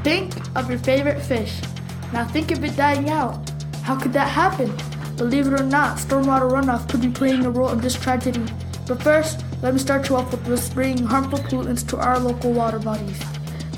Think of your favorite fish. Now think of it dying out. How could that happen? Believe it or not, stormwater runoff could be playing a role in this tragedy. But first, let me start you off with spraying harmful pollutants to our local water bodies.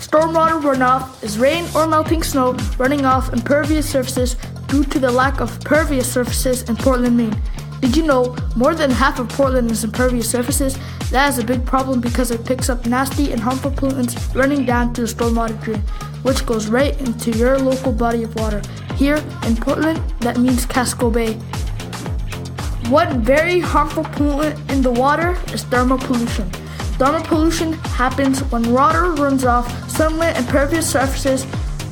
Stormwater runoff is rain or melting snow running off impervious surfaces due to the lack of pervious surfaces in Portland, Maine. Did you know more than half of Portland is impervious surfaces? That is a big problem because it picks up nasty and harmful pollutants running down to the stormwater drain, which goes right into your local body of water. Here in Portland, that means Casco Bay. One very harmful pollutant in the water is thermal pollution. Thermal pollution happens when water runs off sunlit impervious surfaces,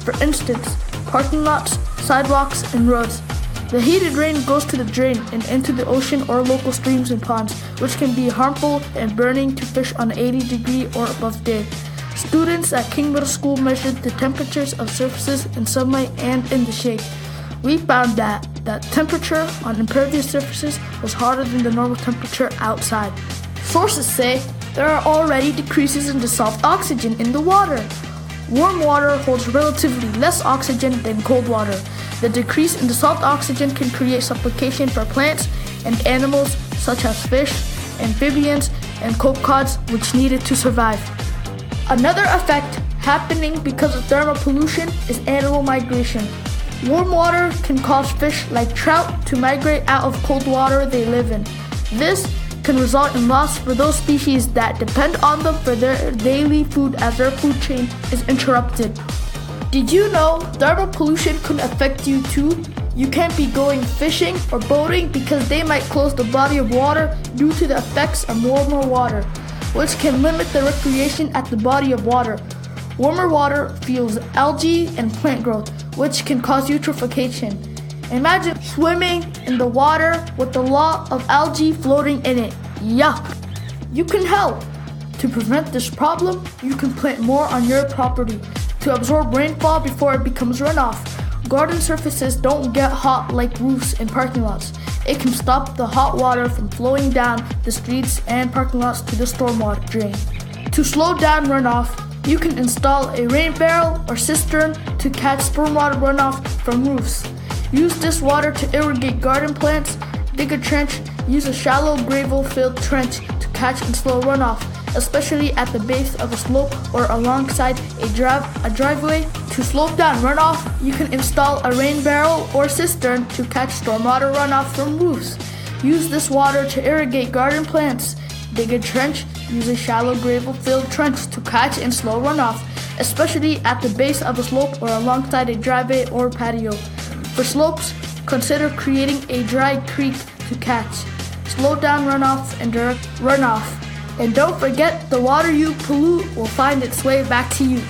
for instance, parking lots, sidewalks, and roads. The heated rain goes to the drain and into the ocean or local streams and ponds, which can be harmful and burning to fish on 80-degree or above day. Students at King Middle School measured the temperatures of surfaces in sunlight and in the shade. We found that temperature on impervious surfaces was hotter than the normal temperature outside. Sources say there are already decreases in dissolved oxygen in the water. Warm water holds relatively less oxygen than cold water. The decrease in dissolved oxygen can create suffocation for plants and animals such as fish, amphibians, and copepods, which need it to survive. Another effect happening because of thermal pollution is animal migration. Warm water can cause fish like trout to migrate out of cold water they live in. This can result in loss for those species that depend on them for their daily food as their food chain is interrupted. Did you know thermal pollution could affect you too? You can't be going fishing or boating because they might close the body of water due to the effects of warmer water, which can limit the recreation at the body of water. Warmer water fuels algae and plant growth, which can cause eutrophication. Imagine swimming in the water with a lot of algae floating in it. Yuck! You can help. To prevent this problem, you can plant more on your property to absorb rainfall before it becomes runoff. Garden surfaces don't get hot like roofs and parking lots. It can stop the hot water from flowing down the streets and parking lots to the stormwater drain. To slow down runoff, you can install a rain barrel or cistern to catch stormwater runoff from roofs. Use this water to irrigate garden plants. Dig a trench. Use a shallow gravel-filled trench to catch and slow runoff, especially at the base of a slope or alongside a driveway. To slow down runoff, you can install a rain barrel or cistern to catch stormwater runoff from roofs. Use this water to irrigate garden plants. Dig a trench. Use a shallow gravel-filled trench to catch and slow runoff, especially at the base of a slope or alongside a driveway or patio. For slopes, consider creating a dry creek to catch. Slow down runoff and direct runoff. And don't forget, the water you pollute will find its way back to you.